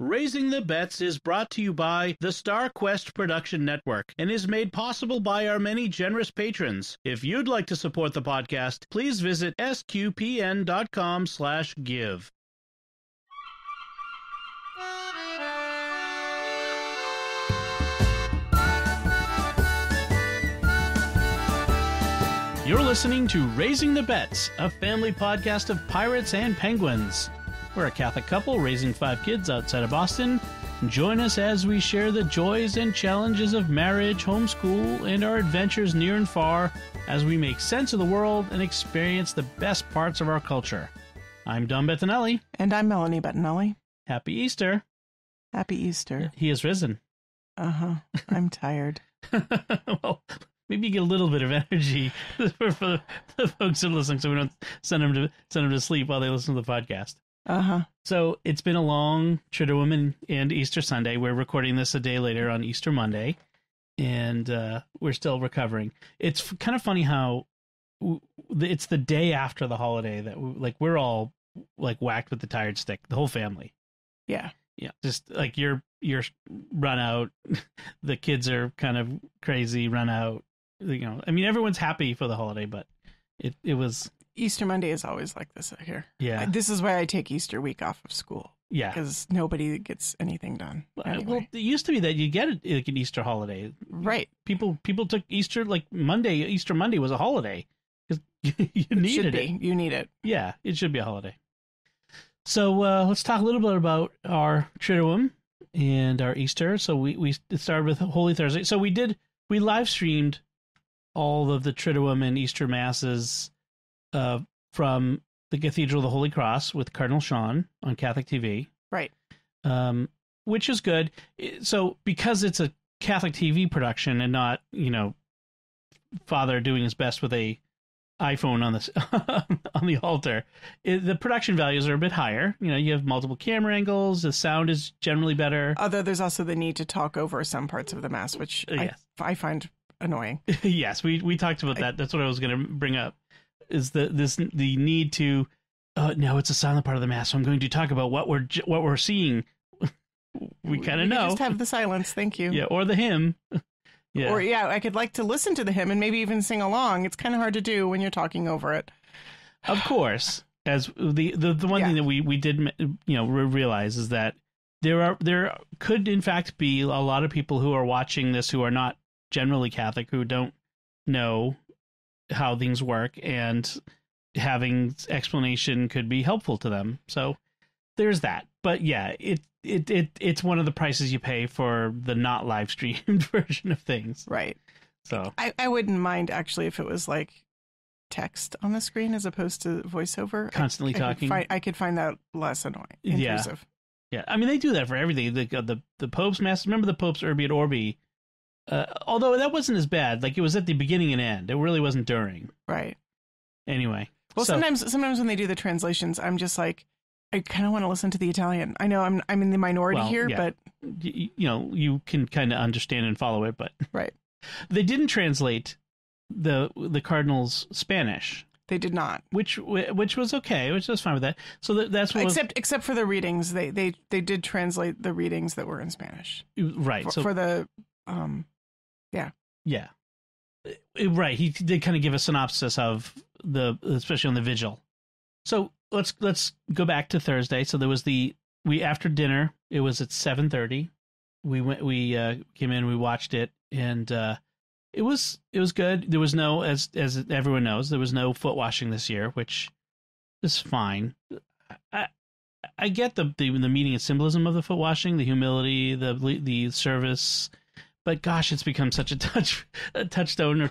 Raising the Bets is brought to you by the Star Quest Production Network and is made possible by our many generous patrons. If you'd like to support the podcast, please visit sqpn.com/give. You're listening to Raising the Bets, a family podcast of pirates and penguins. We're a Catholic couple raising 5 kids outside of Boston. Join us as we share the joys and challenges of marriage, homeschool, and our adventures near and far as we make sense of the world and experience the best parts of our culture. I'm Don Bettinelli. And I'm Melanie Bettinelli. Happy Easter. Happy Easter. He has risen. Uh-huh. I'm tired. Well, maybe you get a little bit of energy for the folks who are listening so we don't send them to sleep while they listen to the podcast. Uh-huh. So it's been a long Triduum and Easter Sunday. We're recording this a day later on Easter Monday, and we're still recovering. It's kind of funny how it's the day after the holiday that we're all like whacked with the tired stick, the whole family. Yeah. Yeah. Just like you're run out. The kids are kind of crazy, run out. You know, I mean, everyone's happy for the holiday, but it was... Easter Monday is always like this here. Yeah. This is why I take Easter week off of school. Yeah. Because nobody gets anything done. Anyway. Well, it used to be that you get it like an Easter holiday. Right. People took Easter, like Monday, Easter Monday was a holiday. Because you needed it. You need it. Yeah, it should be a holiday. So let's talk a little bit about our Triduum and our Easter. So we started with Holy Thursday. So we live streamed all of the Triduum and Easter Masses from the Cathedral of the Holy Cross with Cardinal Sean on Catholic TV. Right. Which is good. So because it's a Catholic TV production and not, Father doing his best with a iPhone on on the altar, the production values are a bit higher. You have multiple camera angles. The sound is generally better. Although there's also the need to talk over some parts of the Mass, which yes. I find annoying. Yes, we talked about that. That's what I was going to bring up. Is the need to now it's a silent part of the Mass, so I'm going to talk about what we're seeing. We kind of know. Just have the silence, thank you. Yeah, or the hymn. Yeah. Or I could like to listen to the hymn and maybe even sing along. It's kind of hard to do when you're talking over it. Of course, as the one thing that we did realize is that there could in fact be a lot of people who are watching this who are not generally Catholic, who don't know how things work, and having explanation could be helpful to them. So there's that. But yeah, it's one of the prices you pay for the not live streamed version of things. Right. So I wouldn't mind actually if it was like text on the screen as opposed to voiceover. Constantly talking. I could find that less annoying. Intrusive. Yeah. I mean, they do that for everything. The Pope's Mass. Remember the Pope's Urbi et Orbi? Although that wasn't as bad. Like it was at the beginning and end. It really wasn't during. Right. Anyway. Well, sometimes when they do the translations, I'm just like, I kind of want to listen to the Italian. I know I'm in the minority here, but you can kind of understand and follow it, but right. They didn't translate the Cardinal's Spanish. They did not, which was okay, which was fine with that. So that's what except for the readings, they did translate the readings that were in Spanish. Right. For the Yeah. Right. He did kind of give a synopsis of especially on the Vigil. So let's go back to Thursday. So there was after dinner, it was at 7:30. We came in, we watched it, and it was good. There was no, as everyone knows, there was no foot washing this year, which is fine. I get the meaning and symbolism of the foot washing, the humility, the service. But gosh, it's become such a touchstone, or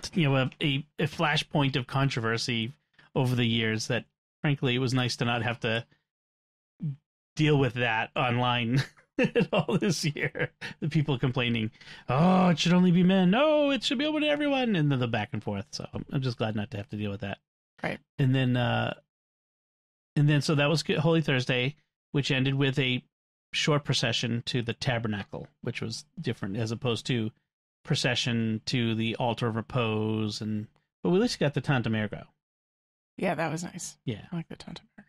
a flashpoint of controversy over the years that, frankly, it was nice to not have to deal with that online at all this year. The people complaining, "Oh, it should only be men. No, it should be open to everyone," and then the back and forth. So I'm just glad not to have to deal with that. Right. And then so that was Holy Thursday, which ended with a short procession to the tabernacle, which was different as opposed to procession to the altar of repose, but we at least got the Tantamergo. Yeah, that was nice. Yeah, I like the Tantamergo.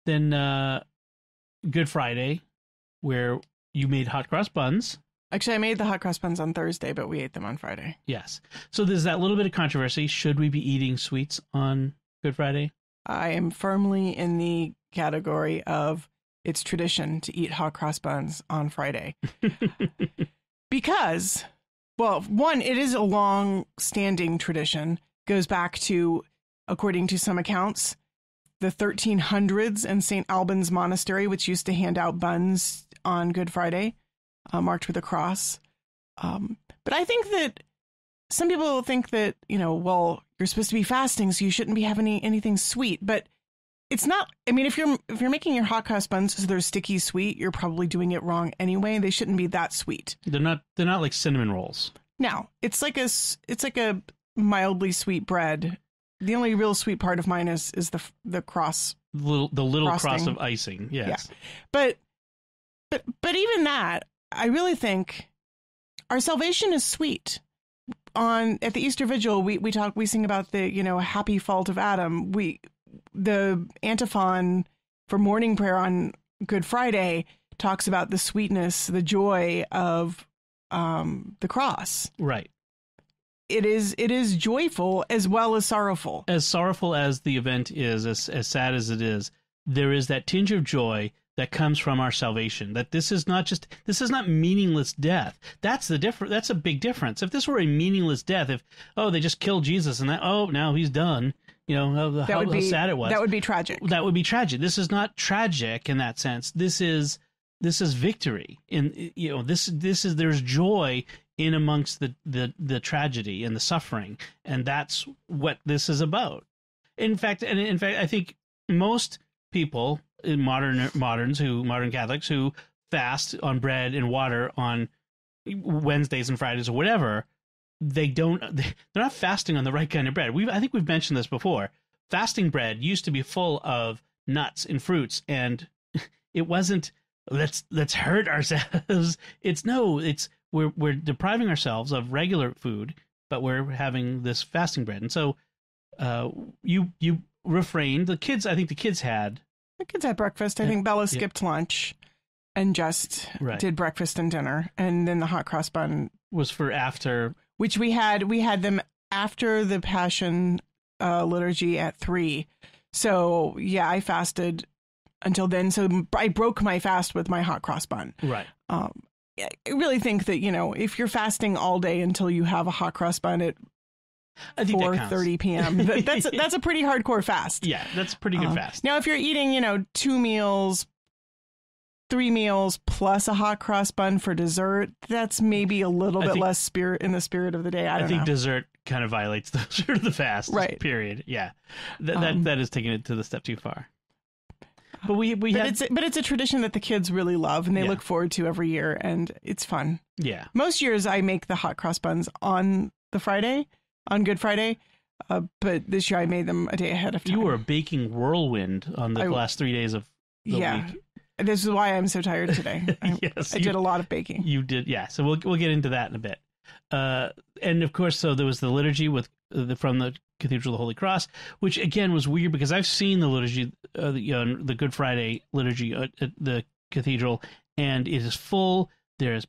Then Good Friday, where you made hot cross buns. Actually, I made the hot cross buns on Thursday, but we ate them on Friday. Yes. So there's that little bit of controversy. Should we be eating sweets on Good Friday? I am firmly in the category of it's tradition to eat hot cross buns on Friday. Because, well, one, it is a long-standing tradition. Goes back to, according to some accounts, the 1300s and St. Albans Monastery, which used to hand out buns on Good Friday, marked with a cross. But I think that some people think that, well, you're supposed to be fasting, so you shouldn't be having anything sweet. But it's not. I mean, if you're making your hot cross buns so they're sticky sweet, you're probably doing it wrong anyway. They shouldn't be that sweet. They're not like cinnamon rolls. No, it's like a mildly sweet bread. The only real sweet part of mine is the cross. The little frosting. Cross of icing. Yes. Yeah. But even that, I really think our salvation is sweet. At the Easter Vigil, we sing about the, happy fault of Adam. The antiphon for morning prayer on Good Friday talks about the sweetness, the joy of the cross. Right. It is joyful as well as sorrowful. As sorrowful as the event is, as sad as it is, there is that tinge of joy that comes from our salvation. That this is not meaningless death. That's the difference. That's a big difference. If this were a meaningless death, they just killed Jesus and now he's done. How sad it was. That would be tragic. That would be tragic. This is not tragic in that sense. This is victory. There's joy in amongst the tragedy and the suffering, and that's what this is about. In fact, I think most people, modern Catholics who fast on bread and water on Wednesdays and Fridays or whatever, they're not fasting on the right kind of bread. I think we've mentioned this before. Fasting bread used to be full of nuts and fruits, and it wasn't let's hurt ourselves. We're depriving ourselves of regular food, but we're having this fasting bread. And so you refrained. I think the kids had breakfast. I think Bella skipped lunch and just did breakfast and dinner. And then the hot cross bun was for after, which we had them after the Passion liturgy at 3. So yeah, I fasted until then. So I broke my fast with my hot cross bun. Right. I really think that, if you're fasting all day until you have a hot cross bun at 4:30 p.m., that's a pretty hardcore fast. Yeah, that's a pretty good fast. Now, if you're eating, 2 meals, 3 meals plus a hot cross bun for dessert, that's maybe a little bit less in the spirit of the day. I think dessert kind of violates the spirit of the fast. Right. Period. Yeah. That is taking it to the step too far. But it's a tradition that the kids really love and they look forward to every year, and it's fun. Yeah. Most years I make the hot cross buns on Good Friday, but this year I made them a day ahead of time. You were a baking whirlwind on the last 3 days of the week. This is why I'm so tired today. I did a lot of baking. You did, yeah. So we'll get into that in a bit. And of course, so there was the liturgy from the Cathedral of the Holy Cross, which again was weird because I've seen the liturgy, the Good Friday liturgy at the Cathedral, and it is full. There's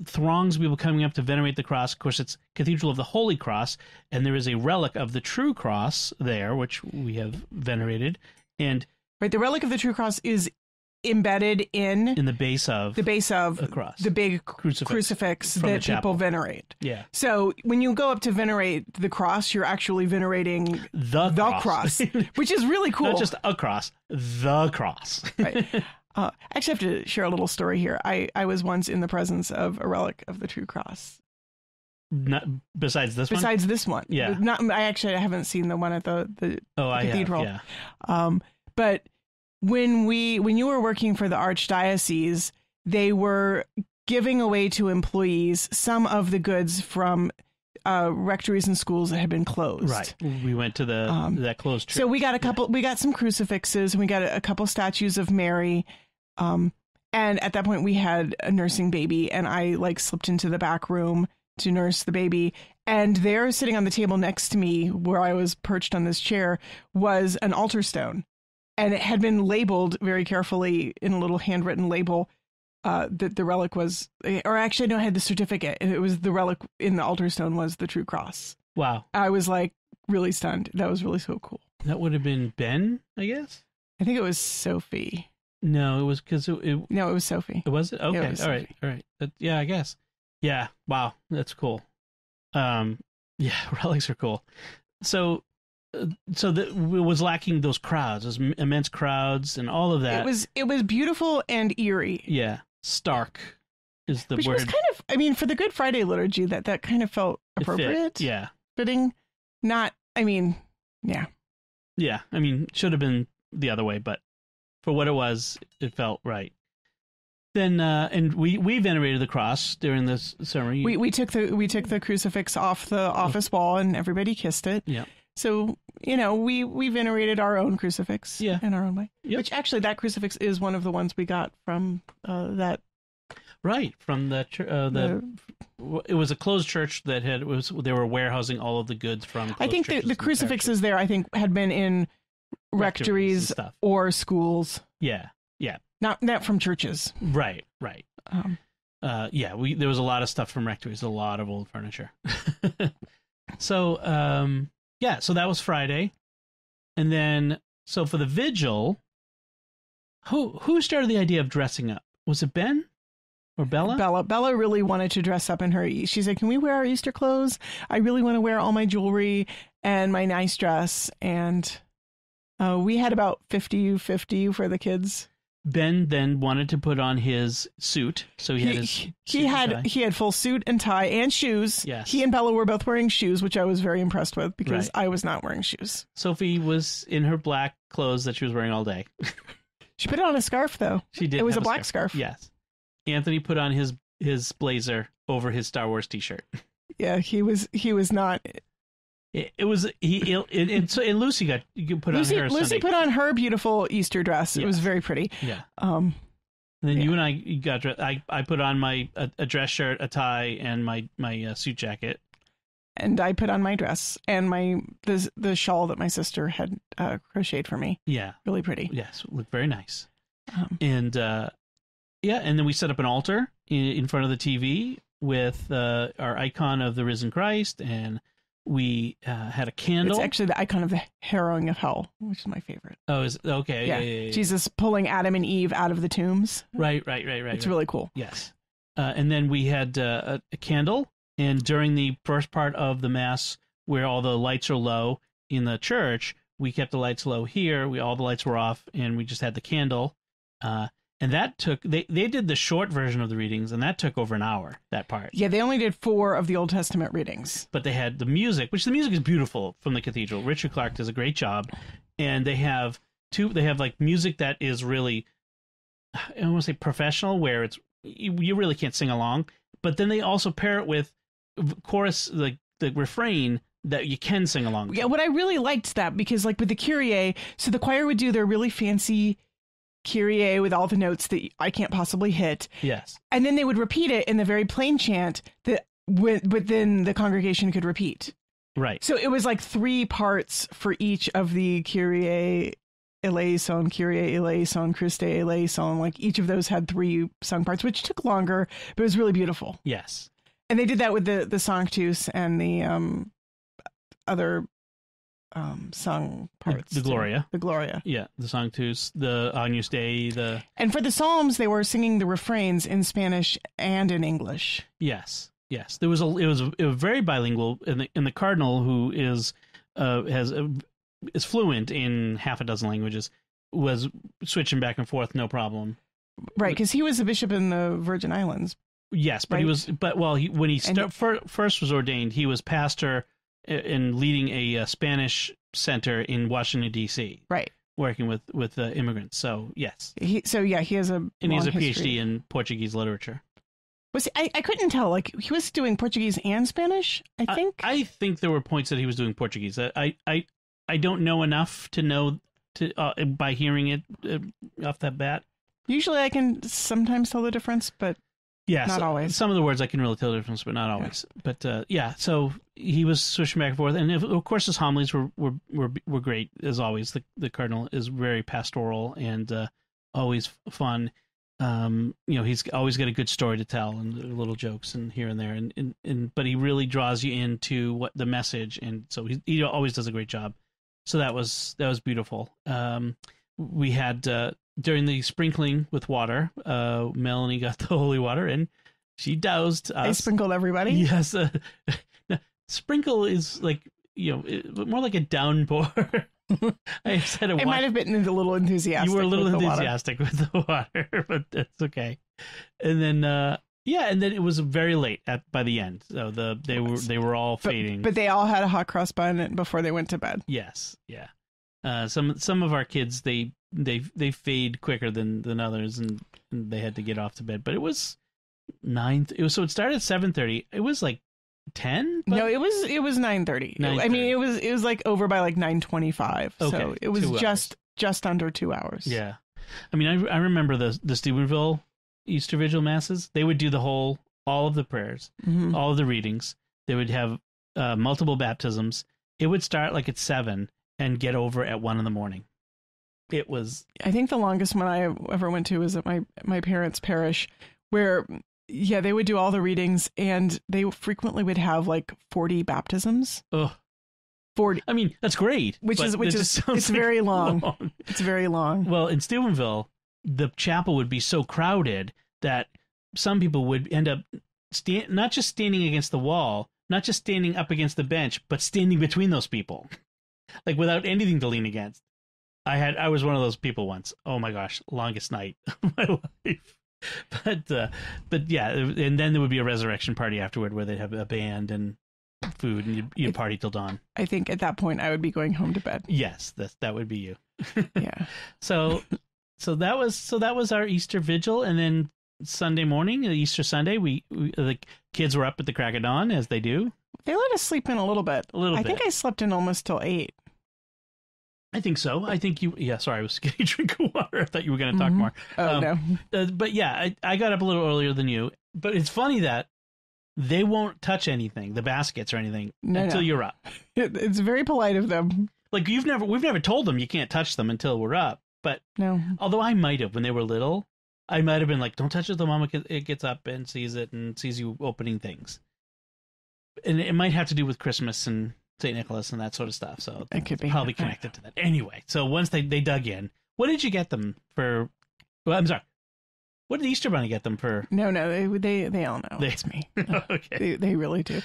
throngs of people coming up to venerate the cross. Of course, it's Cathedral of the Holy Cross, and there is a relic of the true cross there, which we have venerated. And the relic of the true cross is embedded in the base of the cross, the big crucifix that people venerate. Yeah. So when you go up to venerate the cross, you're actually venerating the cross, which is really cool. Not just a cross, the cross. Right. I actually have to share a little story here. I was once in the presence of a relic of the true cross. Not besides this one. Besides this one, yeah. I haven't seen the one at the cathedral. I have, yeah. But when you were working for the Archdiocese, they were giving away to employees some of the goods from rectories and schools that had been closed. Right. We went to that closed church. So we got some crucifixes and we got a couple statues of Mary. And at that point we had a nursing baby, and I slipped into the back room to nurse the baby. And there, sitting on the table next to me where I was perched on this chair, was an altar stone. And it had been labeled very carefully in a little handwritten label, that the relic was, or actually, no, I had the certificate, and it was the relic in the altar stone was the true cross. Wow. I was like really stunned. That was really so cool. That would have been Ben, I guess? I think it was Sophie. No, it was because No, it was Sophie. Was it? Okay. Yeah, it was all right. Sophie. All right. Yeah, I guess. Yeah. Wow. That's cool. Yeah, relics are cool. So it was lacking those crowds, those immense crowds and all of that. It was beautiful and eerie. Yeah. Stark is the Which word. was kind of, I mean, for the Good Friday liturgy, that kind of felt appropriate. Yeah. Fitting. Not, I mean, yeah. Yeah. I mean, should have been the other way, but for what it was, it felt right. Then, and we venerated the cross during this ceremony. We took the crucifix off the office wall and everybody kissed it. Yeah. So, we venerated our own crucifix in our own way. Yep. Which actually, that crucifix is one of the ones we got from that. Right, from the it was a closed church that they were warehousing all of the goods from. I think the crucifixes there, I think, had been in rectories or schools. Yeah, yeah. Not from churches. Right. Yeah, there was a lot of stuff from rectories, a lot of old furniture. So, so that was Friday. And then, so for the vigil, who started the idea of dressing up? Was it Ben or Bella? Bella really wanted to dress up in her. She said, "Can we wear our Easter clothes? I really want to wear all my jewelry and my nice dress." And we had about 50-50 for the kids. Ben then wanted to put on his suit, so he had full suit and tie and shoes. Yes. He and Bella were both wearing shoes, which I was very impressed with because I was not wearing shoes. Sophie was in her black clothes that she was wearing all day. She put on a scarf though. She did. It was a black scarf. Yes. Anthony put on his blazer over his Star Wars t-shirt. Yeah, he was not. It was and Lucy put on her. Lucy put on her beautiful Easter dress. Yes. It was very pretty. Yeah. And then you and I got dressed. I put on a dress shirt, a tie, and my suit jacket. And I put on my dress and the shawl that my sister had crocheted for me. Yeah. Really pretty. Yes, looked very nice. And then we set up an altar in front of the TV with our icon of the risen Christ, and we had a candle. It's actually the icon of the harrowing of hell, which is my favorite. Oh, is okay? Yeah. Jesus pulling Adam and Eve out of the tombs. Right. It's really cool. Yes. And then we had a candle, and during the first part of the Mass, where all the lights are low in the church, we kept the lights low here. All the lights were off, and we just had the candle. And that took, they did the short version of the readings, and that took over an hour, that part. Yeah, they only did 4 of the Old Testament readings. But they had the music, which the music is beautiful from the Cathedral. Richard Clark does a great job. And they have like music that is really, I don't want to say professional, where you really can't sing along. But then they also pair it with chorus, like the refrain that you can sing along to. Yeah, what I really liked that, because like with the Kyrie, so the choir would do their really fancy Kyrie with all the notes that I can't possibly hit. Yes. And then they would repeat it in the very plain chant that but then the congregation could repeat. Right. So it was like 3 parts for each of the Kyrie eleison, Kyrie eleison, Christe eleison. Like each of those had 3 sung parts, which took longer, but it was really beautiful. Yes. And they did that with the Sanctus and the other sung parts. The Gloria. The Gloria. Yeah, the Sanctus, the Agnus Dei, And for the Psalms, they were singing the refrains in Spanish and in English. Yes. It was very bilingual, and the Cardinal, who is fluent in half a dozen languages, was switching back and forth, no problem. Right, because he was a bishop in the Virgin Islands. Yes, but right? When he first was ordained, he was pastor in leading a Spanish center in Washington, D.C. Right. Working with immigrants. So, yes. He has a PhD in Portuguese literature. I couldn't tell. Like, he was doing Portuguese and Spanish, I think. I think there were points that he was doing Portuguese. I don't know enough to know by hearing it off that bat. Usually I can sometimes tell the difference, but not always. Some of the words I can really tell the difference, but not always. Yeah. But so he was switching back and forth, and of course his homilies were great as always. The Cardinal is very pastoral and always fun. He's always got a good story to tell and little jokes and here and there, but he really draws you into what the message, and so he always does a great job. So that was beautiful. We had during the sprinkling with water, Melanie got the holy water and she doused us. I sprinkled everybody. Yes, sprinkle is like more like a downpour. I said it might have been a little enthusiastic. You were a little enthusiastic with the water, but that's okay. And then, and then it was very late by the end. So they were all fading. But they all had a hot cross bun before they went to bed. Yes, yeah. Some of our kids they fade quicker than others, and they had to get off to bed. But it was 9. So it started at 7:30. It was like 10? No, it was 9:30. I mean, it was like over by like 9:25. Okay, so it was just under 2 hours. Yeah. I mean, I remember the Steubenville Easter Vigil masses. They would do all of the prayers, all of the readings. They would have multiple baptisms. It would start like at 7 and get over at 1 a.m. It was. I think the longest one I ever went to was at my parents' parish, where they would do all the readings, and they frequently would have like 40 baptisms. Ugh. 40. I mean, that's great. It's very long. It's very long. Well, in Steubenville, the chapel would be so crowded that some people would end up not just standing against the wall, not just standing up against the bench, but standing between those people, like without anything to lean against. I was one of those people once. Oh my gosh, longest night of my life. But yeah, and then there would be a resurrection party afterward where they'd have a band and food, and you'd party till dawn. I think at that point I would be going home to bed. Yes, that would be you. Yeah. So that was our Easter Vigil, and then Sunday morning, Easter Sunday, we the kids were up at the crack of dawn, as they do. They let us sleep in a little bit. I think I slept in almost till 8. I think so. I think you. Yeah, sorry, I was getting a drink of water. I thought you were going to talk more. Oh, no. But yeah, I got up a little earlier than you. But it's funny that they won't touch anything, the baskets or anything, until you're up. It's very polite of them. Like we've never told them you can't touch them until we're up. But no, although I might have when they were little, I might have been like, "Don't touch it." The mama it gets up and sees it and sees you opening things. And it might have to do with Christmas and St. Nicholas and that sort of stuff, so it could be probably connected to that. Anyway, so once they dug in, what did you get them for? Well, I'm sorry. What did the Easter Bunny get them for? No, they all know it's me. Okay, they really do.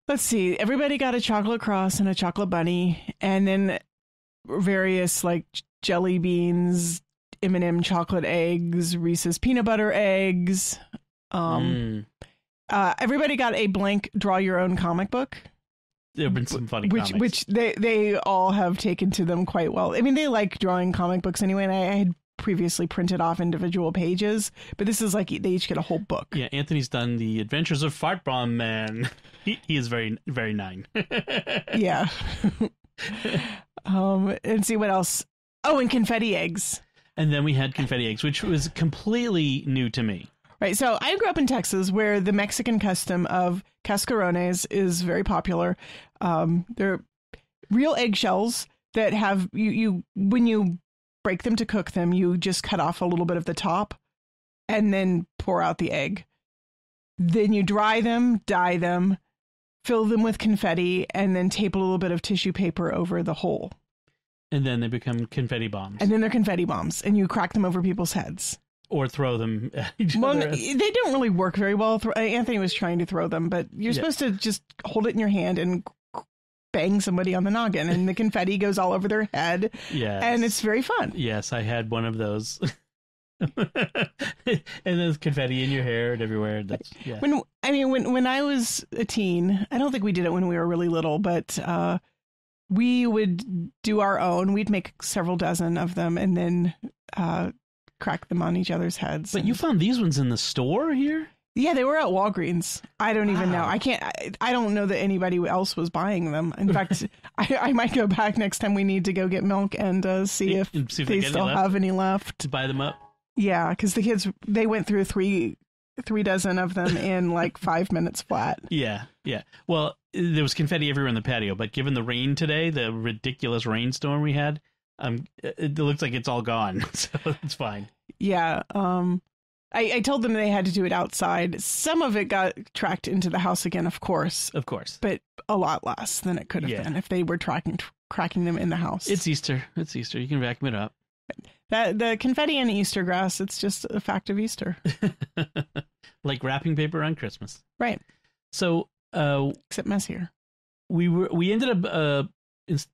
Let's see. Everybody got a chocolate cross and a chocolate bunny, and then various like jelly beans, M&M chocolate eggs, Reese's peanut butter eggs. Everybody got a blank draw your own comic book. There have been some funny comics. Which they all have taken to them quite well. I mean, they like drawing comic books anyway, and I had previously printed off individual pages, but this is like they each get a whole book. Yeah, Anthony's done the Adventures of Fart Bomb Man. He is very, very 9. Yeah. And see what else. Oh, and confetti eggs. And then we had confetti eggs, which was completely new to me. Right. So I grew up in Texas, where the Mexican custom of cascarones is very popular. They're real eggshells that have you when you break them to cook them, you just cut off a little bit of the top and then pour out the egg. Then you dry them, dye them, fill them with confetti, and then tape a little bit of tissue paper over the hole. And then they become confetti bombs. And then they're confetti bombs, and you crack them over people's heads. Or throw them at each other. Well, they don't really work very well. Anthony was trying to throw them, but you're supposed to just hold it in your hand and bang somebody on the noggin, and the confetti goes all over their head. Yes. And it's very fun. Yes, I had one of those. And there's confetti in your hair and everywhere. Yeah. When I was a teen, I don't think we did it when we were really little, but we would do our own. We'd make several dozen of them and then crack them on each other's heads. But you found these ones in the store here? Yeah, they were at Walgreens. I don't even know. I don't know that anybody else was buying them. In fact, I might go back next time we need to go get milk and see if they still have any left. To buy them up? Yeah, because the kids, they went through three dozen of them in like 5 minutes flat. Yeah. Well, there was confetti everywhere in the patio, but given the rain today, the ridiculous rainstorm we had, it looks like it's all gone, so it's fine. Yeah. I told them they had to do it outside. Some of it got tracked into the house again, of course. Of course. But a lot less than it could have been if they were cracking them in the house. It's Easter. It's Easter. You can vacuum it up. The confetti and Easter grass, it's just a fact of Easter. Like wrapping paper on Christmas. Right. So, except messier. We ended up,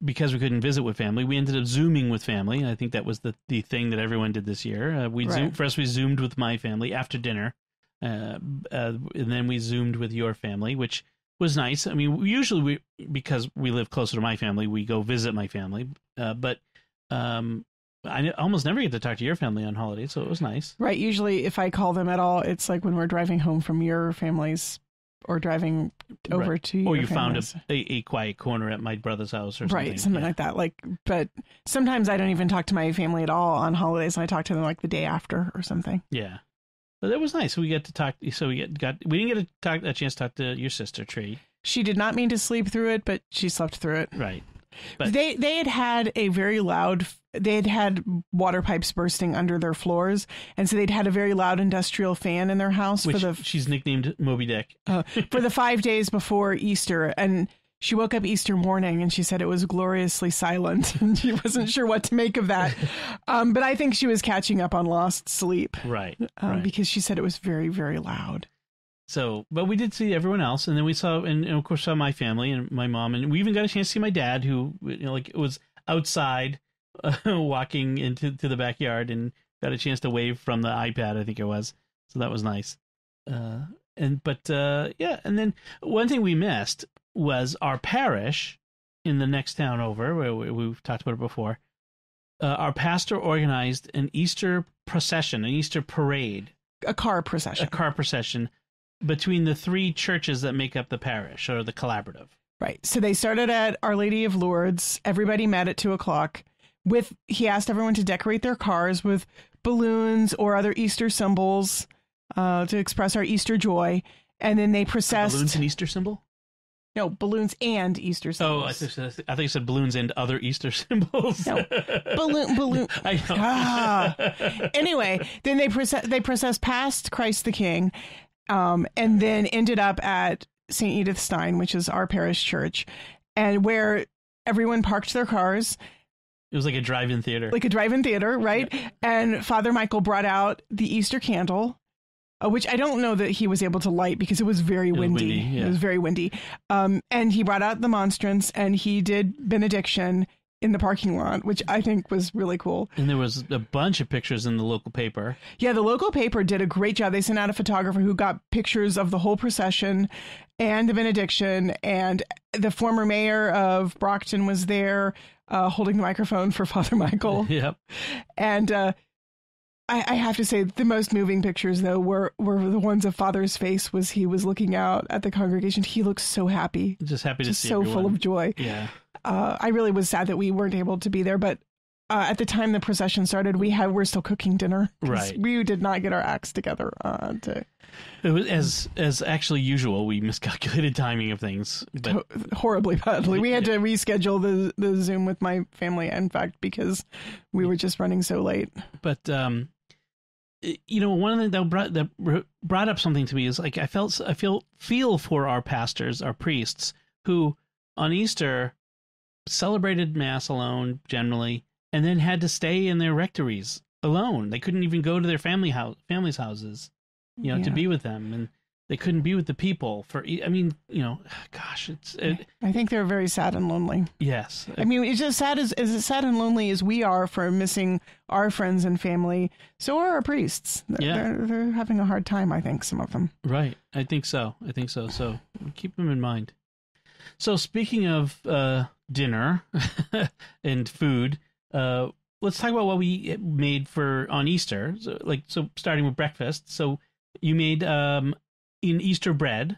because we couldn't visit with family, we ended up Zooming with family. I think that was the thing that everyone did this year. We Zoomed with my family after dinner. And then we Zoomed with your family, which was nice. I mean, usually because we live closer to my family, we go visit my family. But I almost never get to talk to your family on holidays, so it was nice. Right. Usually if I call them at all, it's like when we're driving home from your family's or driving over to your Or you families. found a quiet corner at my brother's house or something. Right, something like that. But sometimes I don't even talk to my family at all on holidays. I talk to them like the day after or something. Yeah. But that was nice. We get to talk. So we didn't get a chance to talk to your sister, Tree. She did not mean to sleep through it, but she slept through it. Right. But they had a very loud. They had water pipes bursting under their floors, and so they'd had a very loud industrial fan in their house she's nicknamed Moby Dick for the 5 days before Easter. And she woke up Easter morning and she said it was gloriously silent, and she wasn't sure what to make of that. But I think she was catching up on lost sleep, right. Because she said it was very, very loud. So, but we did see everyone else, and then we saw, and of course, saw my family and my mom, and we even got a chance to see my dad, who, it was outside, walking into the backyard, and got a chance to wave from the iPad, I think it was. So that was nice. And then one thing we missed was our parish in the next town over, where we've talked about it before. Our pastor organized an Easter procession, an Easter parade, a car procession between the three churches that make up the parish, or the collaborative. Right. So they started at Our Lady of Lourdes. Everybody met at 2:00. He asked everyone to decorate their cars with balloons or other Easter symbols to express our Easter joy. And then they processed. Are balloons an Easter symbol? No, balloons and Easter symbols. Oh, I think you said balloons and other Easter symbols. No, balloon. I know. Anyway, then they processed past Christ the King, and then ended up at St. Edith Stein, which is our parish church, and where everyone parked their cars. It was like a drive-in theater. Right? Yeah. And Father Michael brought out the Easter candle, which I don't know that he was able to light because it was very windy. It was very windy. And he brought out the monstrance, and he did benediction in the parking lot, which I think was really cool. And there was a bunch of pictures in the local paper. Yeah, the local paper did a great job. They sent out a photographer who got pictures of the whole procession and the benediction. And the former mayor of Brockton was there holding the microphone for Father Michael. Yep. And I have to say the most moving pictures, though, were the ones of Father's face. He was looking out at the congregation. He looked so happy. Just happy to see so everyone. Full of joy. Yeah. I really was sad that we weren't able to be there, but at the time the procession started, we're still cooking dinner. Right. We did not get our acts together. It was as actually usual. We miscalculated timing of things, but horribly badly. We had to reschedule the Zoom with my family, in fact, because we were just running so late. But one thing that brought up something to me is like I feel for our pastors, our priests, who on Easter celebrated Mass alone generally, and then had to stay in their rectories alone. They couldn't even go to their families' houses, to be with them, and they couldn't be with the people gosh, I think they're very sad and lonely. Yes. I mean, it's just sad as sad and lonely as we are for missing our friends and family. So are our priests. They're having a hard time, I think, some of them. Right. I think so. So keep them in mind. So speaking of dinner and food, let's talk about what we made on Easter. So starting with breakfast. So you made in Easter bread.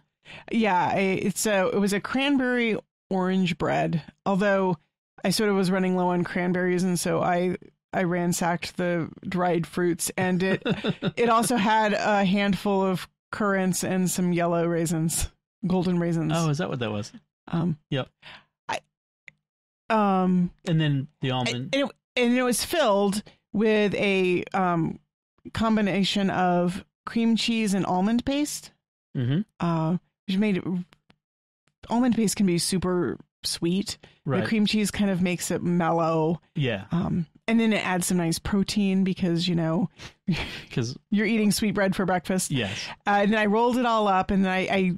Yeah, it was a cranberry orange bread. Although I sort of was running low on cranberries, and so I ransacked the dried fruits, and it also had a handful of currants and some yellow raisins, golden raisins. Oh, is that what that was? Yep. And then the almond. And it was filled with a combination of cream cheese and almond paste. Which made almond paste can be super sweet. Right. The cream cheese kind of makes it mellow. Yeah. And then it adds some nice protein because, Because you're eating sweetbread for breakfast. yes. And then I rolled it all up, and then I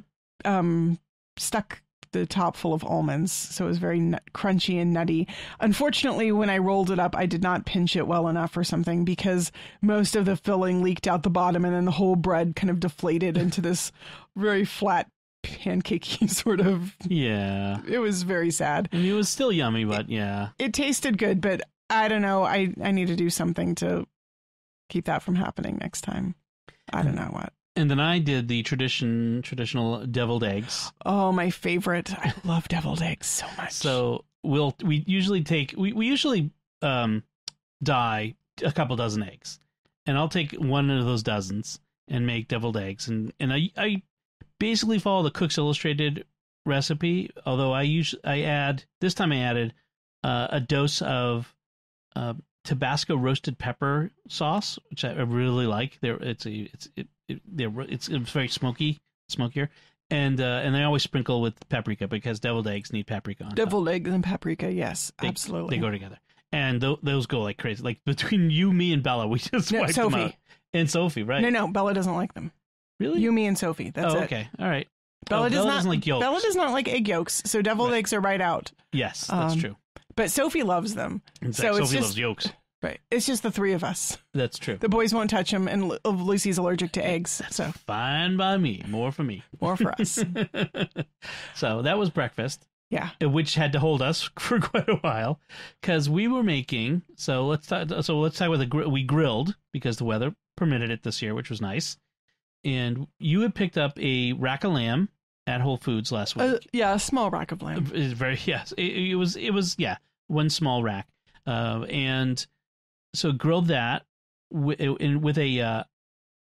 stuck the top full of almonds, so it was very crunchy and nutty. Unfortunately, when I rolled it up, I did not pinch it well enough or something, because most of the filling leaked out the bottom, and then the whole bread kind of deflated into this very flat, pancakey sort of. Yeah. It was very sad. I mean, it was still yummy, but yeah. It tasted good, but I don't know. I need to do something to keep that from happening next time. I don't know what. And then I did the traditional deviled eggs. Oh, my favorite. I love deviled eggs so much. So we usually dye a couple dozen eggs, and I'll take one of those dozens and make deviled eggs. And I basically follow the Cook's Illustrated recipe, although I added a dose of Tabasco roasted pepper sauce, which I really like. It's very smokier, and I always sprinkle with paprika because deviled eggs need paprika on top. Deviled eggs and paprika, yes, absolutely. They go together, and those go like crazy. Like between you, me, and Bella, we just wiped them out. And Sophie, right? No, Bella doesn't like them. Really? You, me, and Sophie. That's it. Okay, all right. Bella doesn't like yolks. Bella does not like egg yolks, so deviled eggs are right out. Yes, that's true. But Sophie loves them. In fact, Sophie loves yolks. Right. It's just the three of us. That's true. The boys won't touch them, and Lucy's allergic to eggs. So fine by me. More for me. More for us. So that was breakfast. Yeah. Which had to hold us for quite a while because we were making. So let's talk with we grilled because the weather permitted it this year, which was nice. And you had picked up a rack of lamb at Whole Foods last week. Yeah, a small rack of lamb. It was one small rack, and so grilled that with a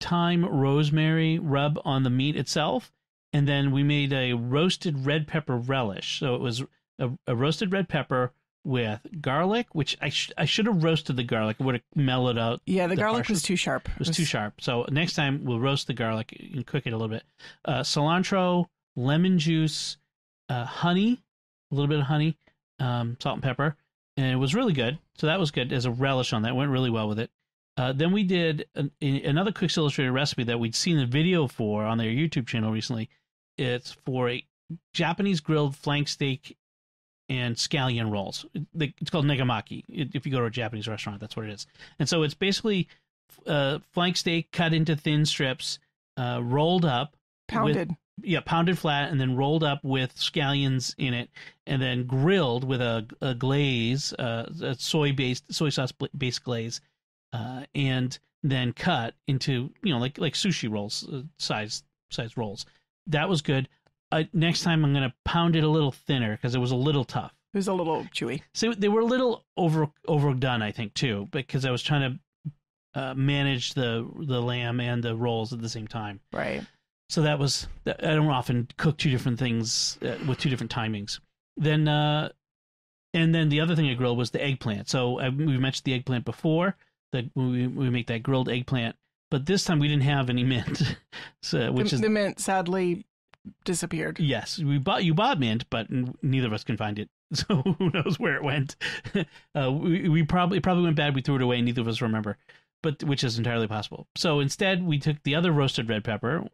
thyme rosemary rub on the meat itself, and then we made a roasted red pepper relish. So it was a roasted red pepper with garlic, which I should have roasted the garlic. It would have mellowed out. Yeah, the garlic was too sharp. It was too sharp. So next time we'll roast the garlic and cook it a little bit. Cilantro, lemon juice, honey, a little bit of honey, salt and pepper, and it was really good. So that was good as a relish on that. It went really well with it. Then we did another Cook's Illustrated recipe that we'd seen the video for on their YouTube channel recently. It's for a Japanese grilled flank steak and scallion rolls. It's called negamaki. If you go to a Japanese restaurant, that's what it is. And so it's basically flank steak cut into thin strips, rolled up. Pounded. Pounded flat and then rolled up with scallions in it, and then grilled with a glaze, a soy sauce based glaze, and then cut into like sushi rolls, size rolls. That was good. Next time I'm gonna pound it a little thinner because it was a little tough. It was a little chewy. So they were a little overdone, I think, too, because I was trying to manage the lamb and the rolls at the same time. Right. So I don't often cook two different things with two different timings. Then, and then the other thing I grilled was the eggplant. So we mentioned the eggplant before, that we make that grilled eggplant, but this time we didn't have any mint. The mint sadly disappeared. Yes, you bought mint, but neither of us can find it. So who knows where it went? We probably went bad. We threw it away. Neither of us remember, which is entirely possible. So instead, we took the other roasted red pepper.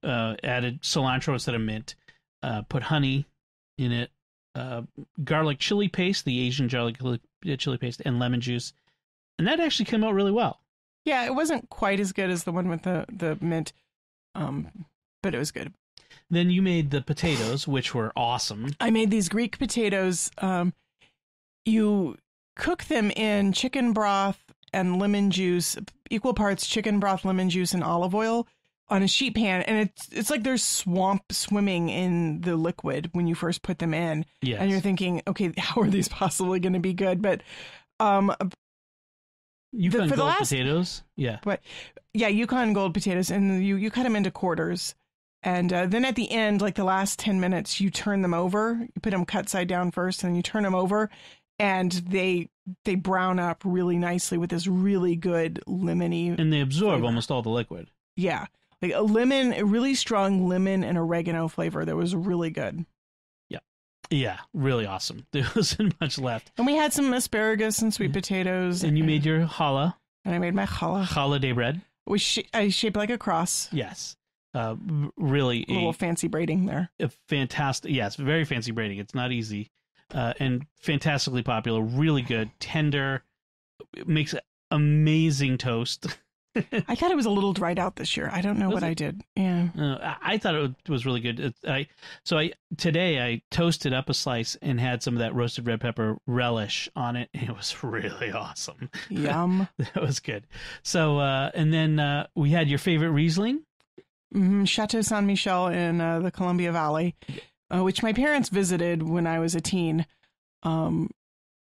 Added cilantro instead of mint, put honey in it, garlic chili paste, the Asian garlic chili paste, and lemon juice. And that actually came out really well. Yeah, it wasn't quite as good as the one with the mint, but it was good. Then you made the potatoes, which were awesome. I made these Greek potatoes. You cook them in chicken broth and lemon juice, equal parts chicken broth, lemon juice, and olive oil, on a sheet pan, and it's like there's swamp swimming in the liquid when you first put them in. Yes. And you're thinking, okay, how are these possibly going to be good? But Yukon Gold potatoes, yeah. But yeah, Yukon Gold potatoes, and you cut them into quarters, and then at the end, like the last 10 minutes, you turn them over. You put them cut side down first, and you turn them over, and they they brown up really nicely with this really good lemony. And they absorb flavor. almost all the liquid. Yeah. Like a really strong lemon and oregano flavor that was really good. Yeah, really awesome. There wasn't much left. And we had some asparagus and sweet potatoes. And you made your challah. And I made my challah. Holiday bread. Which I shaped like a cross. Yes. Really a little fancy braiding there. A fantastic, yes, very fancy braiding. It's not easy. And fantastically popular. Really good. Tender. It makes amazing toast. I thought it was a little dried out this year. I don't know what I did. Yeah. I thought it was really good. Today I toasted up a slice and had some of that roasted red pepper relish on it. It was really awesome. Yum. That was good. So and then we had your favorite Riesling. Chateau Saint Michel in the Columbia Valley, which my parents visited when I was a teen.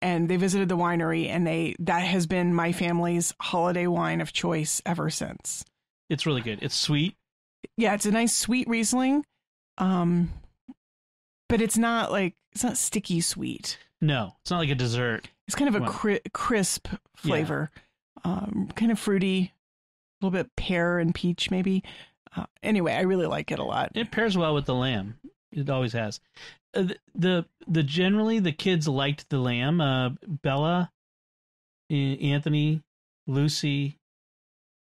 And they visited the winery, and that has been my family's holiday wine of choice ever since. It's really good. It's sweet. Yeah, it's a nice sweet Riesling. But it's not sticky sweet. No, it's not like a dessert. It's kind of a crisp flavor. Yeah. Kind of fruity, a little bit pear and peach maybe. Anyway, I really like it a lot. It pairs well with the lamb. It always has. Generally the kids liked the lamb. Bella, Anthony, Lucy,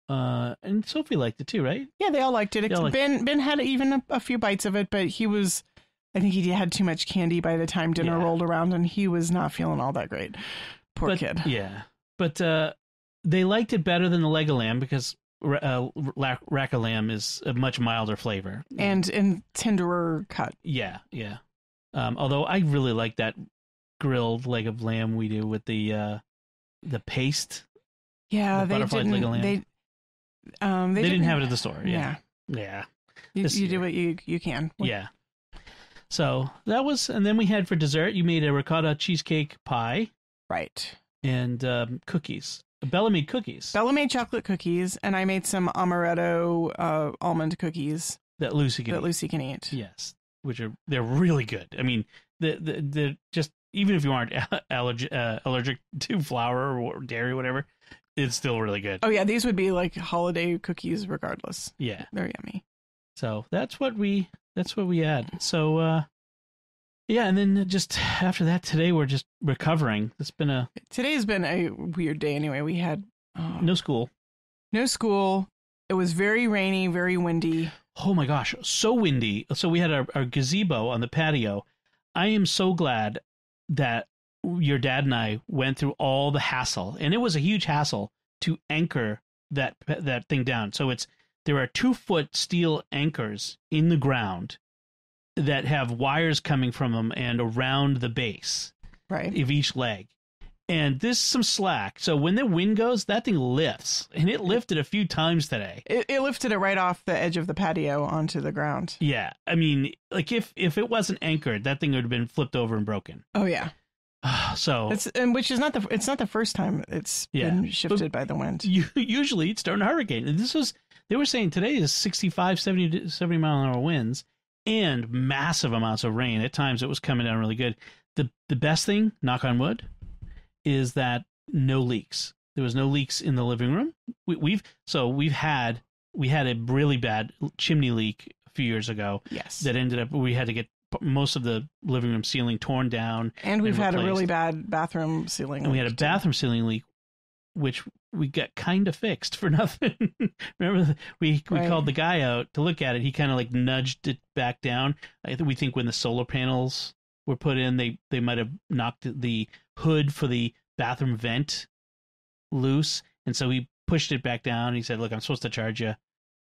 and Sophie liked it too, right? Yeah, they all liked it. Ben had even a few bites of it, but I think he had too much candy by the time dinner rolled around, and he was not feeling all that great. Poor kid. Yeah, but they liked it better than the leg of lamb because rack of lamb is a much milder flavor and tenderer cut. Yeah. Although I really like that grilled leg of lamb we do with the paste. Yeah, they didn't. They didn't have it at the store. Yeah. You do what you can. Yeah. So that was, and then we had for dessert, you made a ricotta cheesecake pie. Right. And cookies. Bella made cookies. Bella made chocolate cookies, and I made some amaretto almond cookies that Lucy can eat. Yes. They're really good. I mean, they're just, even if you aren't allergic to flour or dairy or whatever, it's still really good. Oh yeah, these would be like holiday cookies regardless. Yeah, they're yummy. So that's what we had. So yeah, and then just after that, today we're just recovering. Today's been a weird day. Anyway, we had no school. It was very rainy, very windy. Oh my gosh, so windy. So we had our gazebo on the patio. I am so glad that your dad and I went through all the hassle, and it was a huge hassle to anchor that thing down. So there are 2-foot steel anchors in the ground that have wires coming from them and around the base of each leg. And this is some slack. So when the wind goes, that thing lifts. And it lifted a few times today. It lifted it right off the edge of the patio onto the ground. Yeah. I mean, like if it wasn't anchored, that thing would have been flipped over and broken. Oh, yeah. So it's not the first time it's been shifted by the wind. Usually it's during a hurricane. And they were saying today is 65, 70 mile an hour winds and massive amounts of rain. At times it was coming down really good. The best thing, knock on wood, is that no leaks. There was no leaks in the living room. We had a really bad chimney leak a few years ago. Yes. That ended up, we had to get most of the living room ceiling torn down. And we've had a really bad bathroom ceiling leak. And we had a bathroom ceiling leak, which we got kind of fixed for nothing. Remember, we called the guy out to look at it. He kind of like nudged it back down. We think when the solar panels were put in, they might have knocked the hood for the bathroom vent loose, and so he pushed it back down. He said, "Look, I'm supposed to charge you,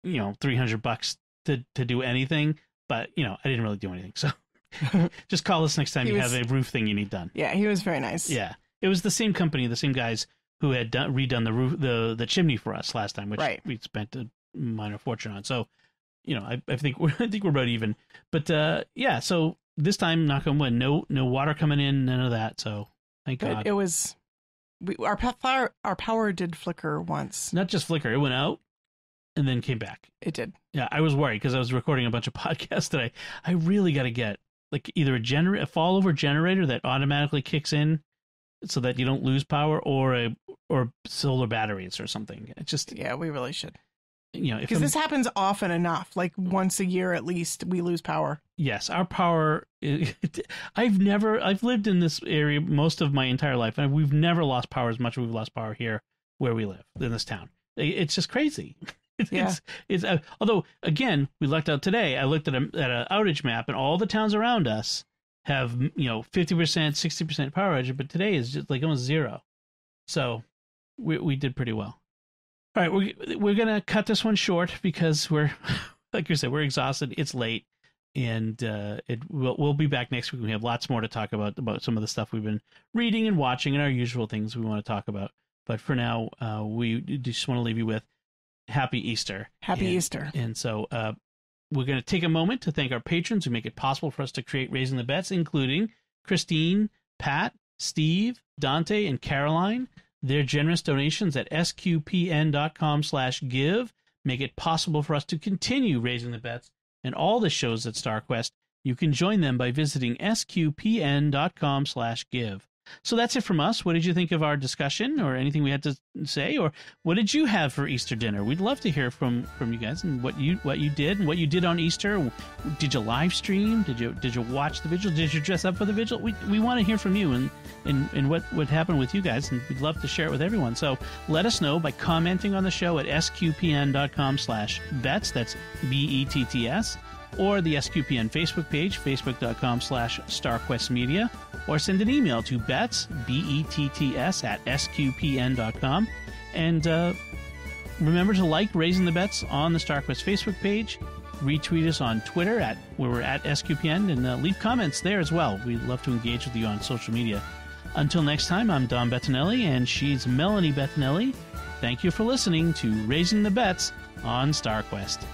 $300 to do anything, but I didn't really do anything. So just call us next time you have a roof thing you need done." Yeah, he was very nice. Yeah, it was the same company, the same guys who had redone the roof, the chimney for us last time, which we spent a minor fortune on. So, I think we're about even. But yeah, so this time, knock on wood, no water coming in, none of that. So thank God. It was our power did flicker once. Not just flicker, it went out and then came back. It did. Yeah, I was worried because I was recording a bunch of podcasts today. I really got to get like either a failover generator that automatically kicks in so that you don't lose power, or solar batteries or something. It just, Yeah, we really should. If Because this happens often enough, like once a year at least, we lose power. Yes, our power. I've lived in this area most of my entire life, and we've never lost power as much as we've lost power here where we live in this town. It's just crazy. It's although again, we lucked out today. I looked at an outage map, and all the towns around us have 50%, 60% power outage, but today is just like almost zero. So we did pretty well. All right, we're gonna cut this one short because we're, like you said, we're exhausted. It's late, and we'll be back next week. We have lots more to talk about some of the stuff we've been reading and watching and our usual things we want to talk about. But for now, we just want to leave you with Happy Easter. Happy Easter. And so we're going to take a moment to thank our patrons who make it possible for us to create Raising the Bets, including Christine, Pat, Steve, Dante, and Caroline. Their generous donations at sqpn.com/give make it possible for us to continue Raising the Bets and all the shows at StarQuest. You can join them by visiting sqpn.com/give. So that's it from us. What did you think of our discussion, or anything we had to say, or what did you have for Easter dinner? We'd love to hear from you guys, and what you did and what you did on Easter. Did you live stream? Did you watch the vigil? Did you dress up for the vigil? We want to hear from you and what happened with you guys, and we'd love to share it with everyone. So let us know by commenting on the show at sqpn.com/bets. That's BETTS. Or the SQPN Facebook page, facebook.com/StarQuestMedia, or send an email to bets, BETTS, at sqpn.com. And remember to like Raising the Bets on the StarQuest Facebook page, retweet us on Twitter where we're at SQPN, and leave comments there as well. We'd love to engage with you on social media. Until next time, I'm Don Bettinelli, and she's Melanie Bettinelli. Thank you for listening to Raising the Bets on StarQuest.